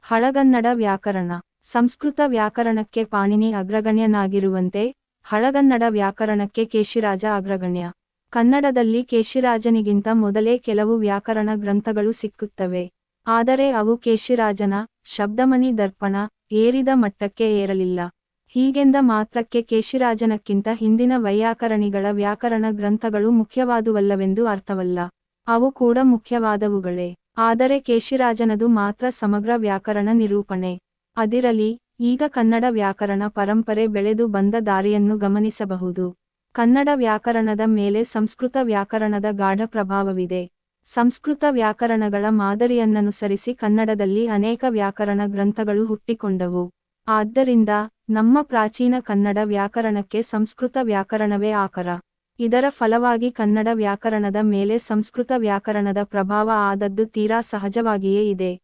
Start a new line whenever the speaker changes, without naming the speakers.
ಹಳಗನ್ನಡ ವ್ಯಾಕರಣ. ಸಂಸ್ಕೃತ ವ್ಯಾಕರಣಕ್ಕೆ ಪಾಣಿನಿ ಅಗ್ರಗಣ್ಯನಾಗಿರುವಂತೆ ಹಳಗನ್ನಡ ವ್ಯಾಕರಣಕ್ಕೆ ಕೇಶಿರಾಜ ಅಗ್ರಗಣ್ಯ. ಕನ್ನಡದಲ್ಲಿ ಕೇಶಿರಾಜನಿಗಿಂತ ಮೊದಲೇ ಕೆಲವು ವ್ಯಾಕರಣ ಗ್ರಂಥಗಳು ಸಿಕ್ಕುತ್ತವೆ. ಆದರೆ ಅವು ಕೇಶಿರಾಜನ ಶಬ್ದಮಣಿ ದರ್ಪಣ ಏರಿದ ಮಟ್ಟಕ್ಕೆ ಏರಲಿಲ್ಲ. ಹೀಗೆಂದ ಮಾತ್ರಕ್ಕೆ ಕೇಶಿರಾಜನಕ್ಕಿಂತ ಹಿಂದಿನ ವೈಯಾಕರಣಿಗಳ ವ್ಯಾಕರಣ ಗ್ರಂಥಗಳು ಮುಖ್ಯವಾದುವಲ್ಲವೆಂದು ಅರ್ಥವಲ್ಲ. ಅವು ಕೂಡ ಮುಖ್ಯವಾದವುಗಳೇ. ಆದರೆ ಕೇಶಿರಾಜನದು ಮಾತ್ರ ಸಮಗ್ರ ವ್ಯಾಕರಣ ನಿರೂಪಣೆ. ಅದಿರಲಿ, ಈಗ ಕನ್ನಡ ವ್ಯಾಕರಣ ಪರಂಪರೆ ಬೆಳೆದು ಬಂದ ದಾರಿಯನ್ನು ಗಮನಿಸಬಹುದು. ಕನ್ನಡ ವ್ಯಾಕರಣದ ಮೇಲೆ ಸಂಸ್ಕೃತ ವ್ಯಾಕರಣದ ಗಾಢ ಪ್ರಭಾವವಿದೆ. ಸಂಸ್ಕೃತ ವ್ಯಾಕರಣಗಳ ಮಾದರಿಯನ್ನನುಸರಿಸಿ ಕನ್ನಡದಲ್ಲಿ ಅನೇಕ ವ್ಯಾಕರಣ ಗ್ರಂಥಗಳು ಹುಟ್ಟಿಕೊಂಡವು. ಆದ್ದರಿಂದ ನಮ್ಮ ಪ್ರಾಚೀನ ಕನ್ನಡ ವ್ಯಾಕರಣಕ್ಕೆ ಸಂಸ್ಕೃತ ವ್ಯಾಕರಣವೇ ಆಕರ. ಇದರ ಫಲವಾಗಿ ಕನ್ನಡ ವ್ಯಾಕರಣದ ಮೇಲೆ ಸಂಸ್ಕೃತ ವ್ಯಾಕರಣದ ಪ್ರಭಾವ ಆದದ್ದು ತೀರಾ ಸಹಜವಾಗಿಯೇ ಇದೆ.